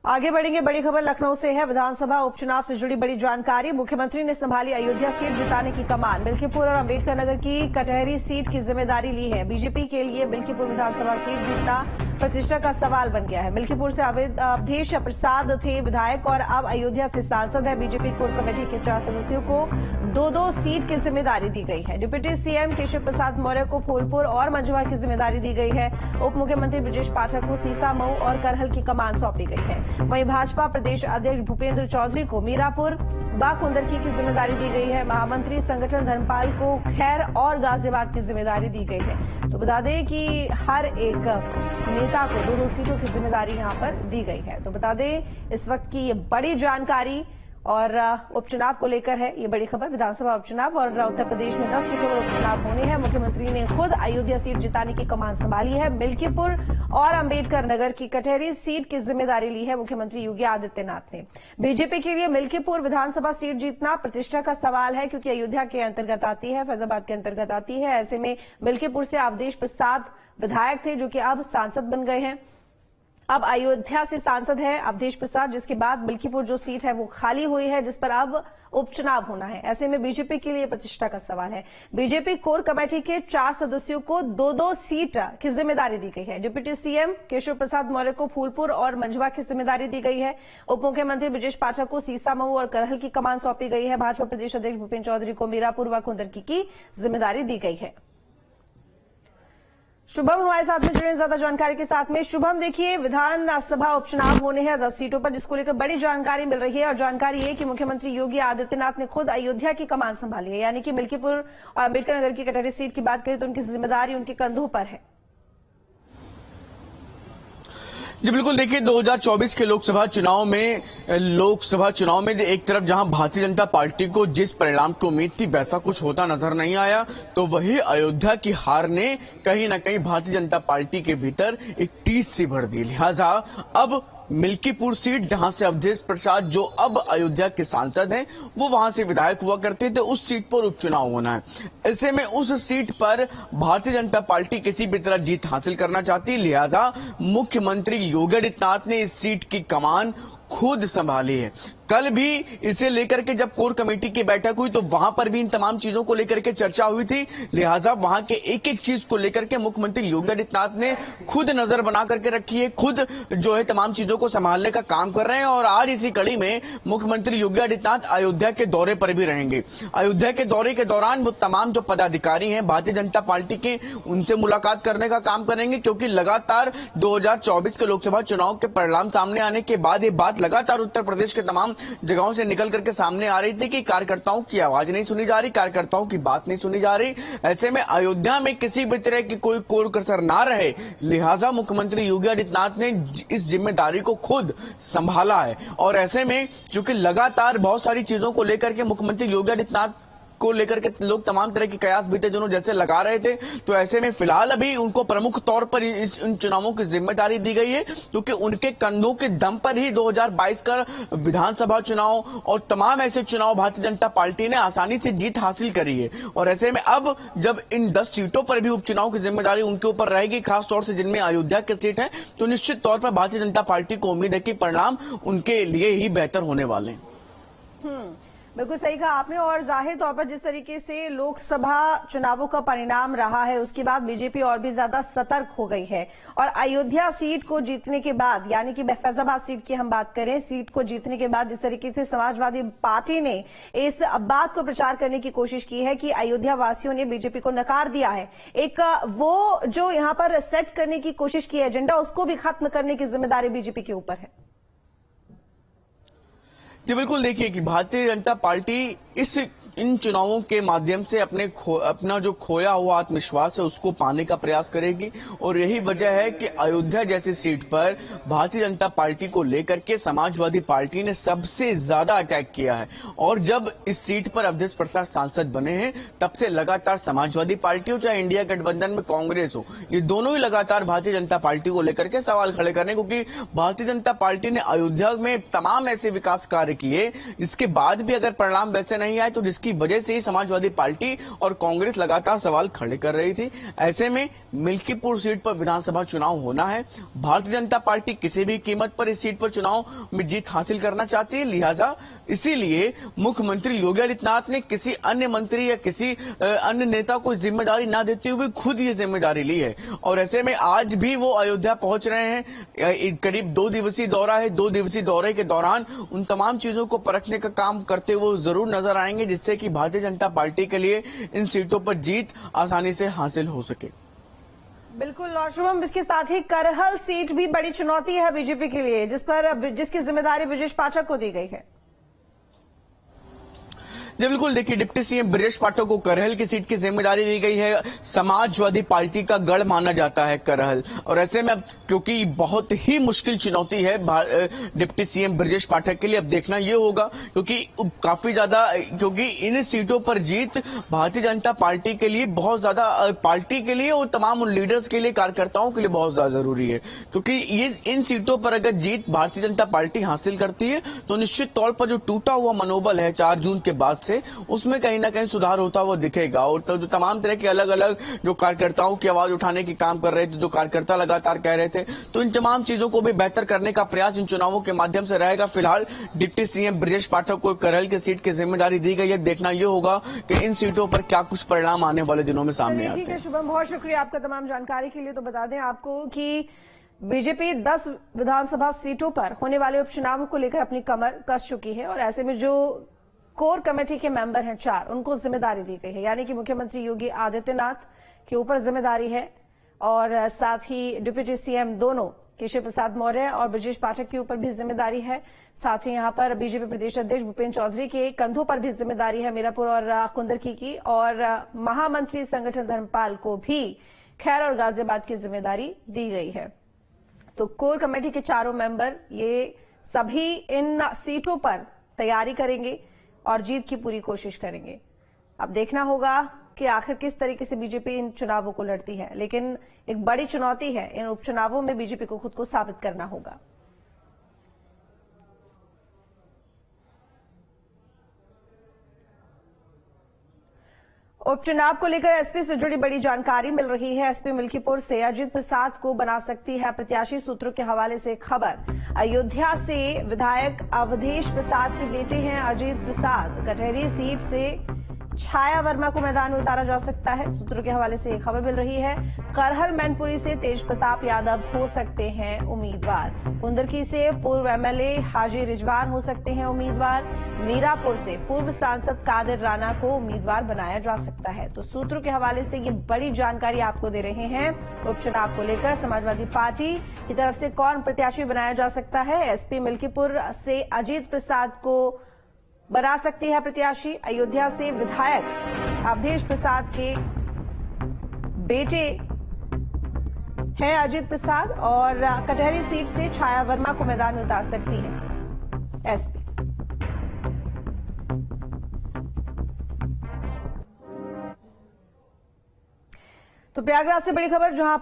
आगे बढ़ेंगे। बड़ी खबर लखनऊ से है। विधानसभा उपचुनाव से जुड़ी बड़ी जानकारी। मुख्यमंत्री ने संभाली अयोध्या सीट जिताने की कमान। मिल्कीपुर और अंबेडकर नगर की कटहरी सीट की जिम्मेदारी ली है। बीजेपी के लिए मिल्कीपुर विधानसभा सीट जीतना प्रतिष्ठा का सवाल बन गया है। मिल्कीपुर से अवधेश प्रसाद थे विधायक और अब अयोध्या से सांसद है। बीजेपी कोर कमेटी के 4 सदस्यों को 2-2 सीट की जिम्मेदारी दी गई है। डिप्टी सीएम केशव प्रसाद मौर्य को फूलपुर और मंझवा की जिम्मेदारी दी गई है। उप मुख्यमंत्री ब्रजेश पाठक को सीसामऊ और करहल की कमान सौंपी गई है। वहीं भाजपा प्रदेश अध्यक्ष भूपेंद्र चौधरी को मीरापुर बाकुंदरकी की जिम्मेदारी दी गई है। महामंत्री संगठन धर्मपाल को खैर और गाजियाबाद की जिम्मेदारी दी गई है। तो बता दें कि हर एक नेता को 2-2 सीटों की जिम्मेदारी यहां पर दी गई है। तो बता दें इस वक्त की ये बड़ी जानकारी और उपचुनाव को लेकर है ये बड़ी खबर। विधानसभा उपचुनाव और उत्तर प्रदेश में 10 सीटों पर उपचुनाव होने हैं। मुख्यमंत्री ने खुद अयोध्या सीट जिताने की कमान संभाली है। मिल्कीपुर और अंबेडकर नगर की कटहरी सीट की जिम्मेदारी ली है मुख्यमंत्री योगी आदित्यनाथ ने। बीजेपी के लिए मिल्कीपुर विधानसभा सीट जीतना प्रतिष्ठा का सवाल है, क्योंकि अयोध्या के अंतर्गत आती है, फैजाबाद के अंतर्गत आती है। ऐसे में मिल्कीपुर से अवधेश प्रसाद विधायक थे, जो कि अब सांसद बन गए हैं। अब अयोध्या से सांसद है अवधेश प्रसाद, जिसके बाद मिल्कीपुर जो सीट है वो खाली हुई है, जिस पर अब उपचुनाव होना है। ऐसे में बीजेपी के लिए प्रतिष्ठा का सवाल है। बीजेपी कोर कमेटी के 4 सदस्यों को 2-2 सीट की जिम्मेदारी दी गई है। डिप्टी सीएम केशव प्रसाद मौर्य को फूलपुर और मंझवा की जिम्मेदारी दी गई है। उप मुख्यमंत्री ब्रजेश पाठक को सीसामऊ और करहल की कमान सौंपी गई है। भाजपा प्रदेश अध्यक्ष भूपेंद्र चौधरी को मीरापुर व कुंदरकी की जिम्मेदारी दी गई है। शुभम हमारे साथ में जुड़े ज्यादा जानकारी के साथ में। शुभम, देखिए विधानसभा उपचुनाव होने हैं 10 सीटों पर, जिसको लेकर बड़ी जानकारी मिल रही है और जानकारी ये कि मुख्यमंत्री योगी आदित्यनाथ ने खुद अयोध्या की कमान संभाली है, यानी कि मिल्कीपुर और अंबेडकर नगर की कटहरी सीट की बात करें तो उनकी जिम्मेदारी उनके कंधों पर है। जी बिल्कुल, देखिए 2024 के लोकसभा चुनाव में एक तरफ जहां भारतीय जनता पार्टी को जिस परिणाम की उम्मीद थी वैसा कुछ होता नजर नहीं आया, तो वही अयोध्या की हार ने कहीं ना कहीं भारतीय जनता पार्टी के भीतर एक टीस सी भर दी। लिहाजा अब मिल्कीपुर सीट, जहां से अवधेश प्रसाद जो अब अयोध्या के सांसद हैं वो वहां से विधायक हुआ करते थे, उस सीट पर उपचुनाव होना है। ऐसे में उस सीट पर भारतीय जनता पार्टी किसी भी तरह जीत हासिल करना चाहती है। लिहाजा मुख्यमंत्री योगी आदित्यनाथ ने इस सीट की कमान खुद संभाली है। कल भी इसे लेकर के जब कोर कमेटी की बैठक हुई तो वहां पर भी इन तमाम चीजों को लेकर के चर्चा हुई थी। लिहाजा वहां के एक एक चीज को लेकर के मुख्यमंत्री योगी आदित्यनाथ ने खुद नजर बना करके रखी है, खुद जो है तमाम चीजों को संभालने का काम कर रहे हैं। और आज इसी कड़ी में मुख्यमंत्री योगी आदित्यनाथ अयोध्या के दौरे पर भी रहेंगे। अयोध्या के दौरे के दौरान वो तमाम जो पदाधिकारी हैं भारतीय जनता पार्टी के, उनसे मुलाकात करने का काम करेंगे, क्योंकि लगातार 2024 के लोकसभा चुनाव के परिणाम सामने आने के बाद ये बात लगातार उत्तर प्रदेश के तमाम जगहों से निकल करके सामने आ रही थी कि कार्यकर्ताओं की आवाज नहीं सुनी जा रही, कार्यकर्ताओं की बात नहीं सुनी जा रही। ऐसे में अयोध्या में किसी भी तरह की कोई कोर कसर ना रहे, लिहाजा मुख्यमंत्री योगी आदित्यनाथ ने इस जिम्मेदारी को खुद संभाला है। और ऐसे में चूंकि लगातार बहुत सारी चीजों को लेकर के मुख्यमंत्री योगी आदित्यनाथ को लेकर के लोग तमाम तरह की कयास बीते दिनों जैसे लगा रहे थे, तो ऐसे में फिलहाल अभी उनको प्रमुख तौर पर इन चुनावों की जिम्मेदारी दी गई है, क्योंकि उनके कंधों के दम पर ही 2022 का विधानसभा चुनाव और तमाम ऐसे चुनाव भारतीय जनता पार्टी ने आसानी से जीत हासिल करी है। और ऐसे में अब जब इन 10 सीटों पर भी उपचुनाव की जिम्मेदारी उनके ऊपर रहेगी, खासतौर से जिनमें अयोध्या की सीट है, तो निश्चित तौर पर भारतीय जनता पार्टी को उम्मीद है कि परिणाम उनके लिए ही बेहतर होने वाले हैं। बिल्कुल सही कहा आपने। और जाहिर तौर पर जिस तरीके से लोकसभा चुनावों का परिणाम रहा है, उसके बाद बीजेपी और भी ज्यादा सतर्क हो गई है। और अयोध्या सीट को जीतने के बाद, यानी कि फैजाबाद सीट की हम बात करें, सीट को जीतने के बाद जिस तरीके से समाजवादी पार्टी ने इस बात को प्रचार करने की कोशिश की है कि अयोध्या वासियों ने बीजेपी को नकार दिया है, एक वो जो यहां पर सेट करने की कोशिश की एजेंडा, उसको भी खत्म करने की जिम्मेदारी बीजेपी के ऊपर है। जी बिल्कुल, देखिए कि भारतीय जनता पार्टी इन चुनावों के माध्यम से अपना जो खोया हुआ आत्मविश्वास है उसको पाने का प्रयास करेगी। और यही वजह है कि अयोध्या जैसी सीट पर भारतीय जनता पार्टी को लेकर के समाजवादी पार्टी ने सबसे ज्यादा अटैक किया है। और जब इस सीट पर अवधेश प्रसाद सांसद बने हैं, तब से लगातार समाजवादी पार्टी हो चाहे इंडिया गठबंधन में कांग्रेस हो, ये दोनों ही लगातार भारतीय जनता पार्टी को लेकर के सवाल खड़े कर रहे हैं, क्योंकि भारतीय जनता पार्टी ने अयोध्या में तमाम ऐसे विकास कार्य किए, इसके बाद भी अगर परिणाम वैसे नहीं आए तो जिसकी जिसकी वजह से ही समाजवादी पार्टी और कांग्रेस लगातार सवाल खड़े कर रही थी। ऐसे में मिल्कीपुर सीट पर विधानसभा चुनाव होना है। भारतीय जनता पार्टी किसी भी कीमत पर इस सीट पर चुनाव में जीत हासिल करना चाहती है, लिहाजा इसीलिए मुख्यमंत्री योगी आदित्यनाथ ने किसी अन्य मंत्री या किसी अन्य नेता को जिम्मेदारी न देते हुए खुद ये जिम्मेदारी ली है। और ऐसे में आज भी वो अयोध्या पहुंच रहे हैं। करीब 2 दिवसीय दौरा है। 2 दिवसीय दौरे के दौरान उन तमाम चीजों को परखने का काम करते हुए जरूर नजर आएंगे, जिससे कि भारतीय जनता पार्टी के लिए इन सीटों पर जीत आसानी से हासिल हो सके। बिल्कुल। और शुभम, इसके साथ ही करहल सीट भी बड़ी चुनौती है बीजेपी के लिए, जिसकी जिम्मेदारी ब्रजेश पाठक को दी गई है। जी बिल्कुल, देखिए डिप्टी सीएम ब्रजेश पाठक को करहल की सीट की जिम्मेदारी दी गई है। समाजवादी पार्टी का गढ़ माना जाता है करहल, और ऐसे में अब क्योंकि बहुत ही मुश्किल चुनौती है डिप्टी सीएम ब्रजेश पाठक के लिए, अब देखना यह होगा क्योंकि काफी ज्यादा, क्योंकि इन सीटों पर जीत भारतीय जनता पार्टी के लिए बहुत ज्यादा, पार्टी के लिए और तमाम उन लीडर्स के लिए, कार्यकर्ताओं के लिए बहुत ज्यादा जरूरी है। क्योंकि ये इन सीटों पर अगर जीत भारतीय जनता पार्टी हासिल करती है तो निश्चित तौर पर जो टूटा हुआ मनोबल है 4 जून के बाद से, उसमें कहीं ना कहीं सुधार होता हुआ दिखेगा। और तो जो तमाम तरह के अलग अलग जो कार्यकर्ताओं की आवाज उठाने की काम कर रहे थे, जो कार्यकर्ता लगातार कह रहे थे, तो इन तमाम चीजों को भी बेहतर करने का प्रयास इन चुनावों के माध्यम से रहेगा। फिलहाल डिप्टी सीएम ब्रजेश पाठक को करहल की सीट की जिम्मेदारी दी गई है। देखना यह होगा कि इन सीटों पर क्या कुछ परिणाम आने वाले दिनों में सामने आते हैं। ठीक है शुभम, बहुत शुक्रिया आपका तमाम जानकारी के लिए। तो बता दें आपको कि बीजेपी 10 विधानसभा सीटों पर होने वाले उपचुनावों को लेकर अपनी कमर कस चुकी है, और ऐसे में जो कोर कमेटी के मेंबर हैं 4, उनको जिम्मेदारी दी गई है, यानी कि मुख्यमंत्री योगी आदित्यनाथ के ऊपर जिम्मेदारी है, और साथ ही डिप्टी सीएम दोनों केशव प्रसाद मौर्य और ब्रजेश पाठक के ऊपर भी जिम्मेदारी है। साथ ही यहां पर बीजेपी प्रदेश अध्यक्ष भूपेन्द्र चौधरी के कंधों पर भी जिम्मेदारी है, मीरापुर और कुंदरकी की, और महामंत्री संगठन धर्मपाल को भी खैर और गाजियाबाद की जिम्मेदारी दी गई है। तो कोर कमेटी के 4 मेंबर ये सभी इन सीटों पर तैयारी करेंगे और जीत की पूरी कोशिश करेंगे। अब देखना होगा कि आखिर किस तरीके से बीजेपी इन चुनावों को लड़ती है, लेकिन एक बड़ी चुनौती है, इन उपचुनावों में बीजेपी को खुद को साबित करना होगा। उपचुनाव को लेकर एसपी से जुड़ी बड़ी जानकारी मिल रही है। एसपी मिल्कीपुर से अजीत प्रसाद को बना सकती है प्रत्याशी, सूत्रों के हवाले से खबर। अयोध्या से विधायक अवधेश प्रसाद के बेटे हैं अजीत प्रसाद। कटहरी सीट से छाया वर्मा को मैदान में उतारा जा सकता है, सूत्रों के हवाले से खबर मिल रही है। करहल मैनपुरी से तेज प्रताप यादव हो सकते हैं उम्मीदवार। कुंदरकी से पूर्व एमएलए हाजी रिजवान हो सकते हैं उम्मीदवार। मीरापुर से पूर्व सांसद कादिर राणा को उम्मीदवार बनाया जा सकता है। तो सूत्रों के हवाले से ये बड़ी जानकारी आपको दे रहे हैं। उपचुनाव को लेकर समाजवादी पार्टी की तरफ से कौन प्रत्याशी बनाया जा सकता है। एसपी मिल्कीपुर से अजीत प्रसाद को बना सकती है प्रत्याशी। अयोध्या से विधायक अवधेश प्रसाद के बेटे हैं अजीत प्रसाद, और कटहरी सीट से छाया वर्मा को मैदान में उतार सकती है एसपी। तो प्रयागराज से बड़ी खबर, जहां